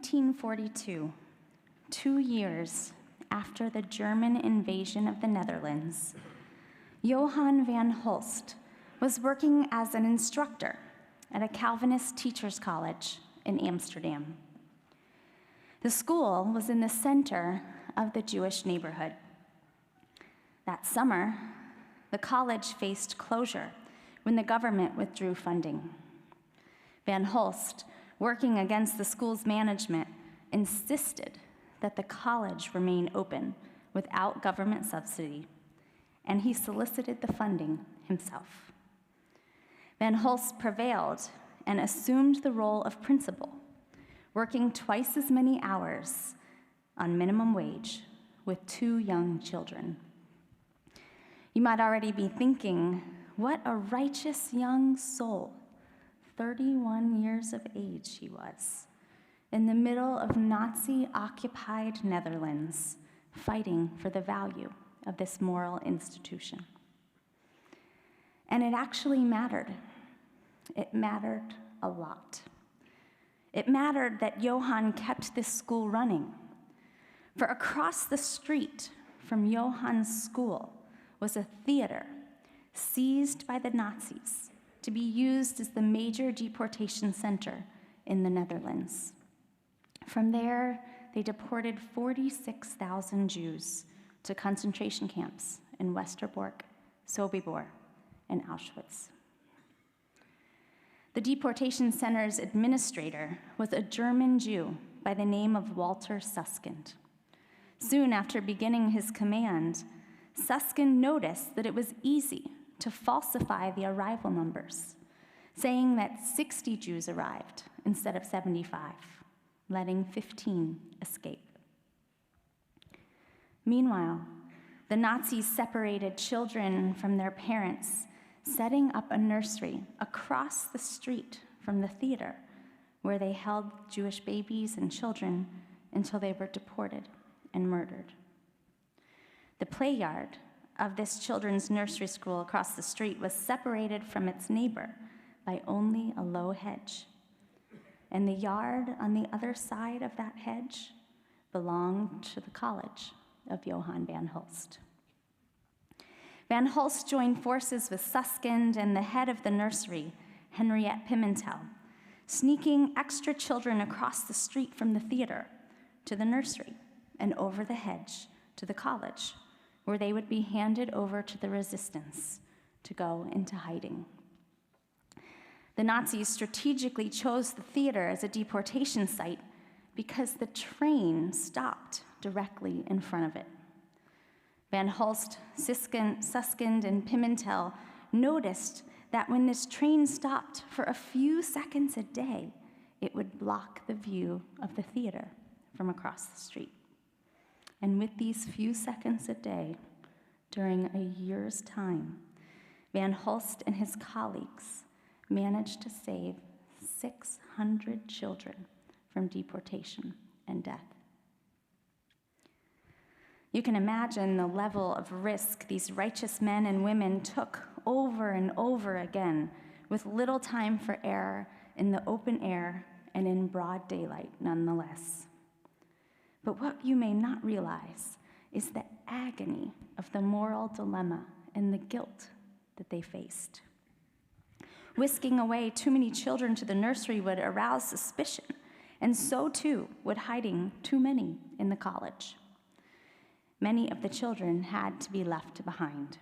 1942, 2 years after the German invasion of the Netherlands, Johann van Hulst was working as an instructor at a Calvinist teachers' college in Amsterdam. The school was in the center of the Jewish neighborhood. That summer, the college faced closure when the government withdrew funding. Van Hulst, working against the school's management, insisted that the college remain open without government subsidy, and he solicited the funding himself. Van Hulst prevailed and assumed the role of principal, working twice as many hours on minimum wage with 2 young children. You might already be thinking, what a righteous young soul. 31 years of age he was, in the middle of Nazi-occupied Netherlands, fighting for the value of this moral institution. And it actually mattered. It mattered a lot. It mattered that Johann kept this school running. For across the street from Johann's school was a theater seized by the Nazis to be used as the major deportation center in the Netherlands. From there, they deported 46,000 Jews to concentration camps in Westerbork, Sobibor, and Auschwitz. The deportation center's administrator was a German Jew by the name of Walter Susskind. Soon after beginning his command, Susskind noticed that it was easy to falsify the arrival numbers, saying that 60 Jews arrived instead of 75, letting 15 escape. Meanwhile, the Nazis separated children from their parents, setting up a nursery across the street from the theater where they held Jewish babies and children until they were deported and murdered. The play yard of this children's nursery school across the street was separated from its neighbor by only a low hedge. And the yard on the other side of that hedge belonged to the college of Johann van Hulst. Van Hulst joined forces with Susskind and the head of the nursery, Henriette Pimentel, sneaking extra children across the street from the theater to the nursery and over the hedge to the college, where they would be handed over to the resistance to go into hiding. The Nazis strategically chose the theater as a deportation site because the train stopped directly in front of it. Van Hulst, Susskind, and Pimentel noticed that when this train stopped for a few seconds a day, it would block the view of the theater from across the street. And with these few seconds a day, during a year's time, Van Hulst and his colleagues managed to save 600 children from deportation and death. You can imagine the level of risk these righteous men and women took over and over again, with little time for error, in the open air and in broad daylight nonetheless. But what you may not realize is the agony of the moral dilemma and the guilt that they faced. Whisking away too many children to the nursery would arouse suspicion, and so too would hiding too many in the college. Many of the children had to be left behind.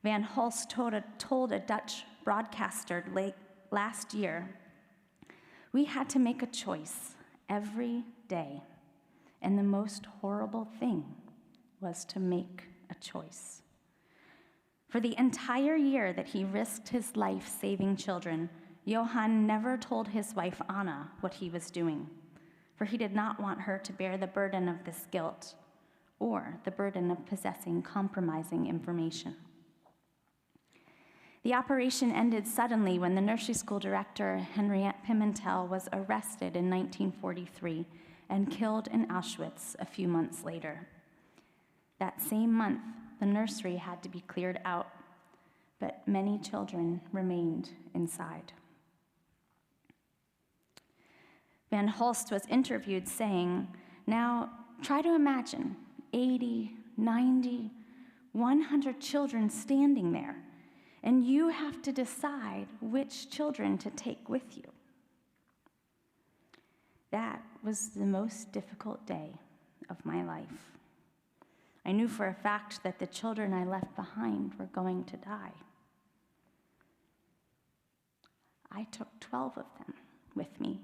Van Hulst told a Dutch broadcaster last year, "We had to make a choice every day, and the most horrible thing was to make a choice." For the entire year that he risked his life saving children, Johann never told his wife Anna what he was doing, for he did not want her to bear the burden of this guilt or the burden of possessing compromising information. The operation ended suddenly when the nursery school director, Henriette Pimentel, was arrested in 1943 and killed in Auschwitz a few months later. That same month, the nursery had to be cleared out, but many children remained inside. Van Holst was interviewed saying, "Now try to imagine 80, 90, 100 children standing there, and you have to decide which children to take with you." That was the most difficult day of my life. I knew for a fact that the children I left behind were going to die. I took 12 of them with me,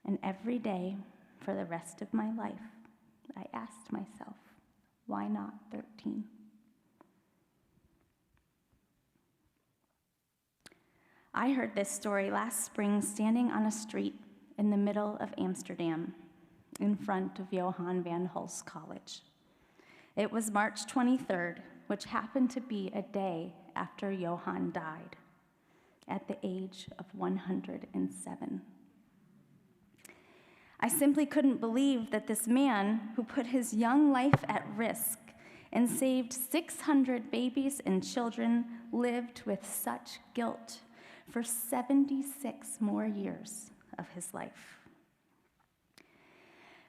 and every day for the rest of my life, I asked myself, why not 13? I heard this story last spring standing on a street in the middle of Amsterdam in front of Johann van Hulst College. It was March 23rd, which happened to be a day after Johann died at the age of 107. I simply couldn't believe that this man who put his young life at risk and saved 600 babies and children lived with such guilt for 76 more years of his life.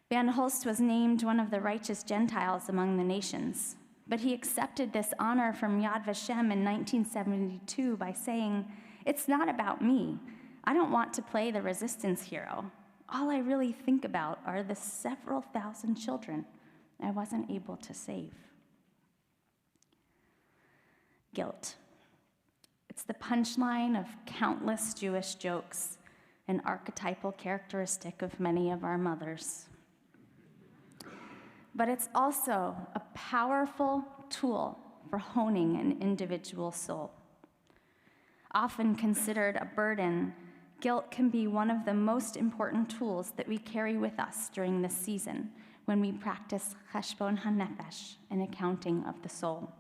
Van Hulst was named one of the righteous Gentiles among the nations, but he accepted this honor from Yad Vashem in 1972 by saying, "It's not about me. I don't want to play the resistance hero. All I really think about are the several thousand children I wasn't able to save." Guilt. It's the punchline of countless Jewish jokes, an archetypal characteristic of many of our mothers. But it's also a powerful tool for honing an individual soul. Often considered a burden, guilt can be one of the most important tools that we carry with us during this season when we practice cheshbon hanefesh, an accounting of the soul.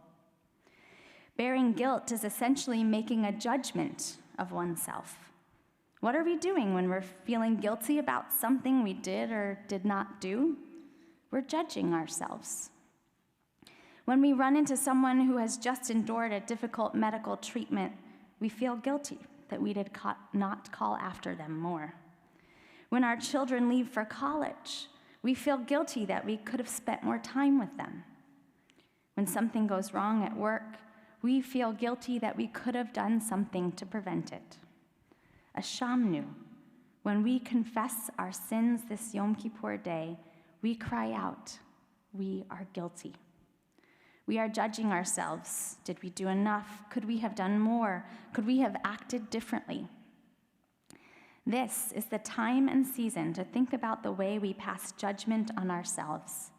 Bearing guilt is essentially making a judgment of oneself. What are we doing when we're feeling guilty about something we did or did not do? We're judging ourselves. When we run into someone who has just endured a difficult medical treatment, we feel guilty that we did not call after them more. When our children leave for college, we feel guilty that we could have spent more time with them. When something goes wrong at work, we feel guilty that we could have done something to prevent it. A shamnu, when we confess our sins this Yom Kippur day, we cry out, we are guilty. We are judging ourselves. Did we do enough? Could we have done more? Could we have acted differently? This is the time and season to think about the way we pass judgment on ourselves.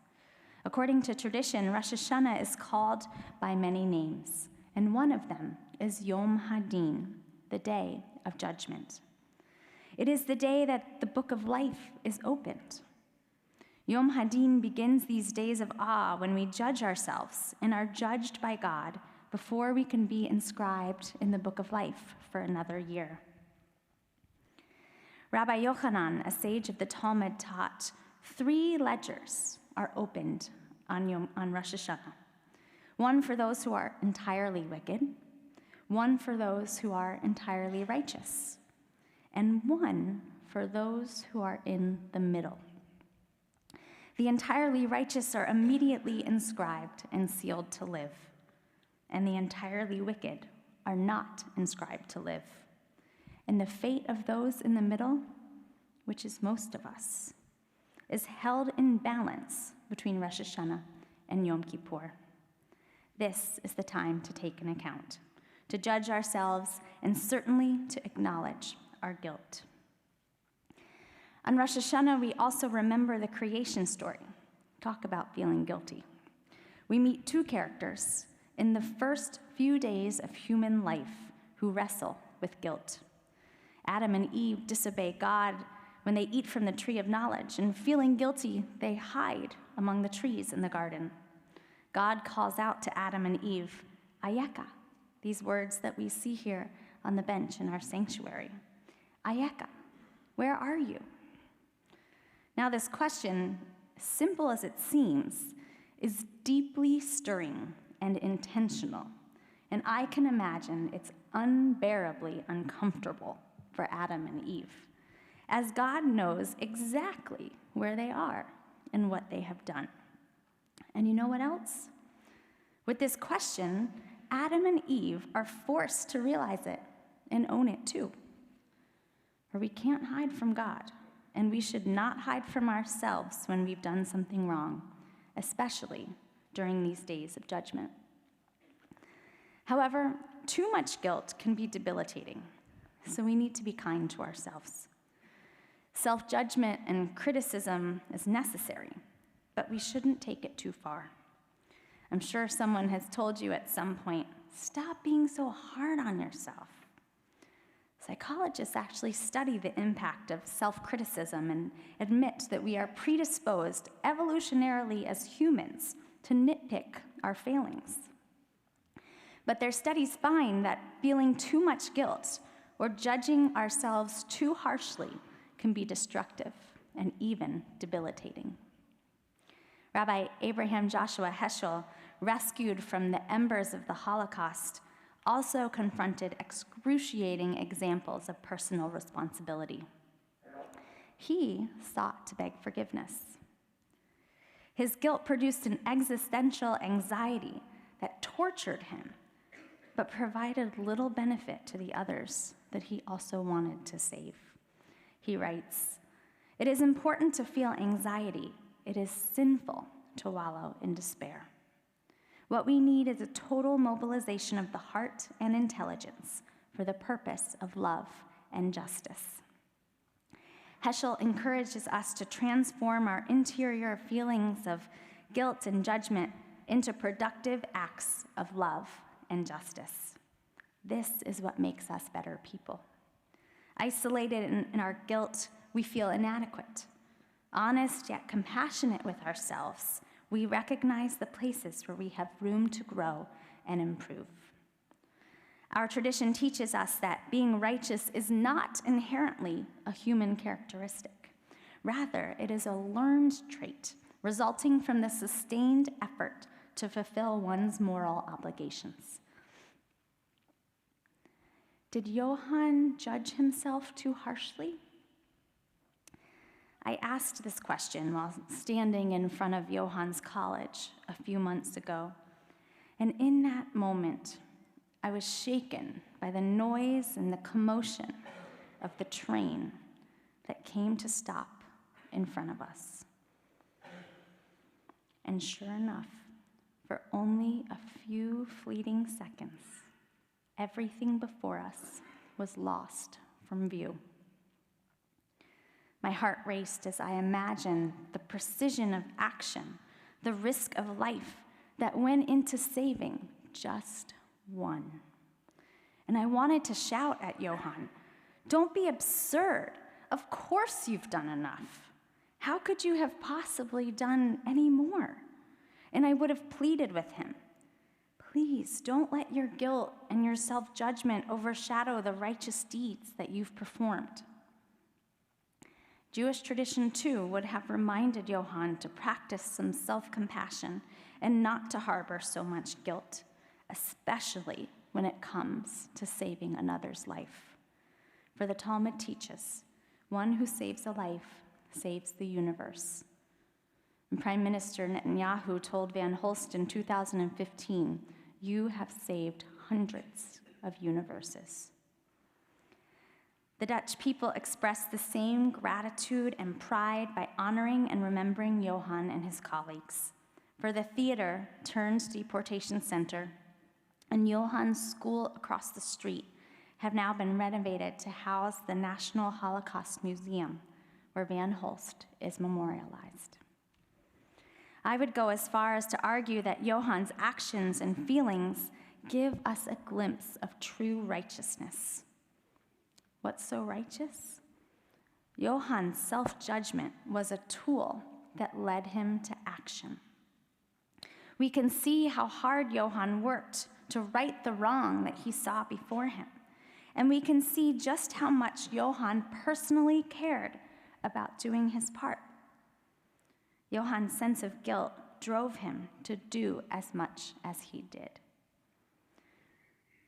According to tradition, Rosh Hashanah is called by many names, and one of them is Yom Hadin, the day of judgment. It is the day that the book of life is opened. Yom Hadin begins these days of awe when we judge ourselves and are judged by God before we can be inscribed in the book of life for another year. Rabbi Yochanan, a sage of the Talmud, taught 3 ledgers are opened on Rosh Hashanah. One for those who are entirely wicked, one for those who are entirely righteous, and one for those who are in the middle. The entirely righteous are immediately inscribed and sealed to live, and the entirely wicked are not inscribed to live. And the fate of those in the middle, which is most of us, is held in balance between Rosh Hashanah and Yom Kippur. This is the time to take an account, to judge ourselves, and certainly to acknowledge our guilt. On Rosh Hashanah, we also remember the creation story. Talk about feeling guilty. We meet 2 characters in the first few days of human life who wrestle with guilt. Adam and Eve disobey God when they eat from the tree of knowledge, and feeling guilty, they hide among the trees in the garden. God calls out to Adam and Eve, Ayeka, these words that we see here on the bench in our sanctuary. Ayeka, where are you? Now, this question, simple as it seems, is deeply stirring and intentional, and I can imagine it's unbearably uncomfortable for Adam and Eve. as God knows exactly where they are and what they have done. And you know what else? With this question, Adam and Eve are forced to realize it and own it too. For we can't hide from God, and we should not hide from ourselves when we've done something wrong, especially during these days of judgment. However, too much guilt can be debilitating, so we need to be kind to ourselves. Self-judgment and criticism is necessary, but we shouldn't take it too far. I'm sure someone has told you at some point, stop being so hard on yourself. Psychologists actually study the impact of self-criticism and admit that we are predisposed evolutionarily as humans to nitpick our failings. But their studies find that feeling too much guilt or judging ourselves too harshly can be destructive and even debilitating. Rabbi Abraham Joshua Heschel, rescued from the embers of the Holocaust, also confronted excruciating examples of personal responsibility. He sought to beg forgiveness. His guilt produced an existential anxiety that tortured him, but provided little benefit to the others that he also wanted to save. He writes, "It is important to feel anxiety. It is sinful to wallow in despair. What we need is a total mobilization of the heart and intelligence for the purpose of love and justice." Heschel encourages us to transform our interior feelings of guilt and judgment into productive acts of love and justice. This is what makes us better people. Isolated in our guilt, we feel inadequate. Honest yet compassionate with ourselves, we recognize the places where we have room to grow and improve. Our tradition teaches us that being righteous is not inherently a human characteristic. Rather, it is a learned trait resulting from the sustained effort to fulfill one's moral obligations. Did Johann judge himself too harshly? I asked this question while standing in front of Johann's college a few months ago, and in that moment, I was shaken by the noise and the commotion of the train that came to stop in front of us. And sure enough, for only a few fleeting seconds, everything before us was lost from view. My heart raced as I imagined the precision of action, the risk of life that went into saving just one. And I wanted to shout at Johann, "Don't be absurd. Of course you've done enough. How could you have possibly done any more?" And I would have pleaded with him, "Please don't let your guilt and your self-judgment overshadow the righteous deeds that you've performed." Jewish tradition, too, would have reminded Johann to practice some self-compassion and not to harbor so much guilt, especially when it comes to saving another's life. For the Talmud teaches, one who saves a life saves the universe. And Prime Minister Netanyahu told Van Holst in 2015, "You have saved hundreds of universes." The Dutch people expressed the same gratitude and pride by honoring and remembering Johann and his colleagues. For the theater turned deportation center and Johann's school across the street have now been renovated to house the National Holocaust Museum, where Van Holst is memorialized. I would go as far as to argue that Johann's actions and feelings give us a glimpse of true righteousness. What's so righteous? Johann's self-judgment was a tool that led him to action. We can see how hard Johann worked to right the wrong that he saw before him. And we can see just how much Johann personally cared about doing his part. Johann's sense of guilt drove him to do as much as he did.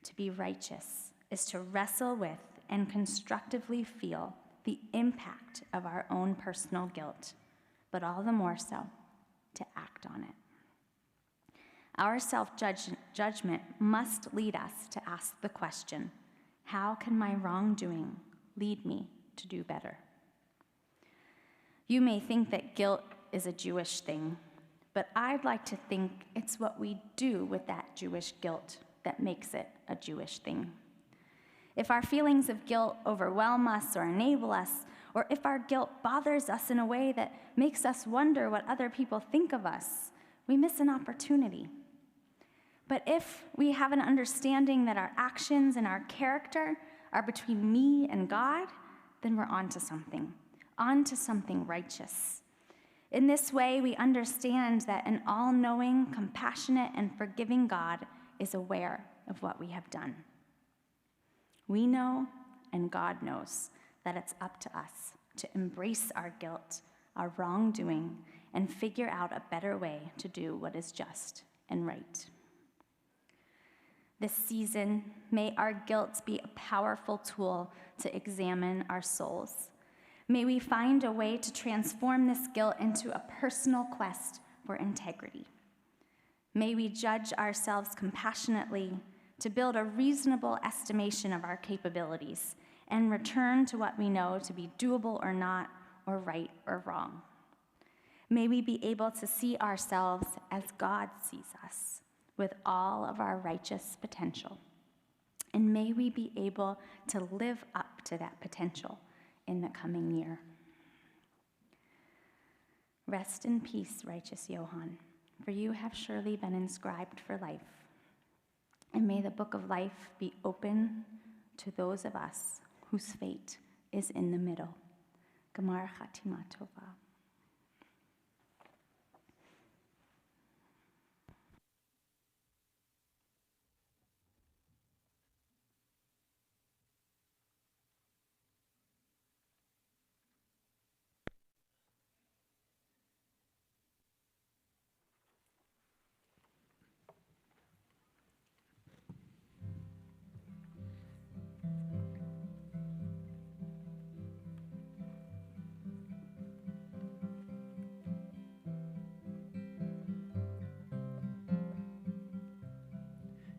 To be righteous is to wrestle with and constructively feel the impact of our own personal guilt, but all the more so to act on it. Our self-judgment must lead us to ask the question, how can my wrongdoing lead me to do better? You may think that guilt is a Jewish thing, but I'd like to think it's what we do with that Jewish guilt that makes it a Jewish thing. If our feelings of guilt overwhelm us or enable us, or if our guilt bothers us in a way that makes us wonder what other people think of us, we miss an opportunity. But if we have an understanding that our actions and our character are between me and God, then we're onto something righteous. In this way, we understand that an all-knowing, compassionate, and forgiving God is aware of what we have done. We know, and God knows, that it's up to us to embrace our guilt, our wrongdoing, and figure out a better way to do what is just and right. This season, may our guilt be a powerful tool to examine our souls. May we find a way to transform this guilt into a personal quest for integrity. May we judge ourselves compassionately to build a reasonable estimation of our capabilities and return to what we know to be doable or not, or right or wrong. May we be able to see ourselves as God sees us, with all of our righteous potential. And may we be able to live up to that potential in the coming year. Rest in peace, righteous Johann, for you have surely been inscribed for life. And may the book of life be open to those of us whose fate is in the middle. Gamar Chatima Tova.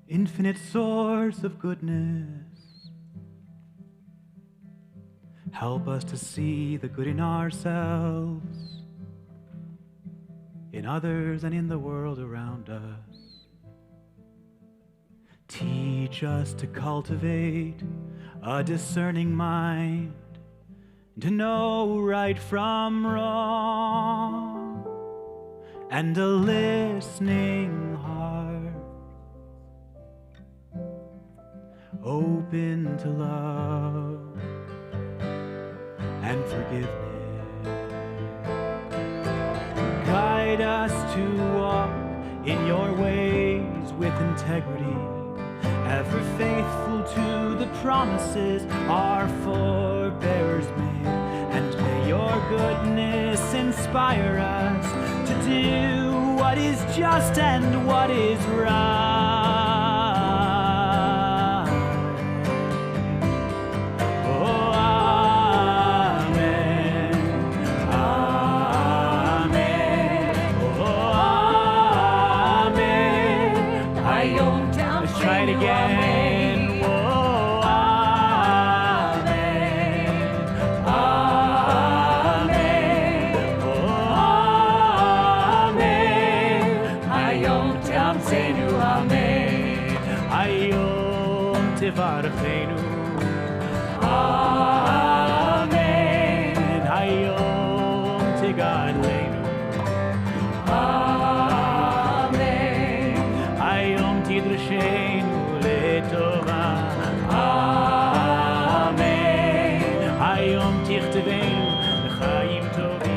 Infinite source of goodness, help us to see the good in ourselves, in others, and in the world around us. Teach us to cultivate a discerning mind, to know right from wrong, and a listening heart, open to love and forgiveness. Guide us to walk in your ways with integrity, ever faithful to the promises our forebears made. And may your goodness inspire us to do what is just and what is right. Tivarachenu, Amen. Hayom Tigadleinu, Amen. Hayom Tidrashenu Letova, Amen. Hayom Tichtevenu L'chaim Tovim,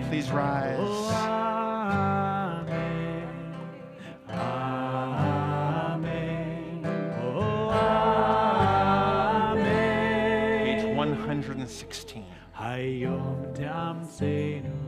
please rise. Amen. Amen. Oh, amen. Page 100. 316. Hayom Tam Seinu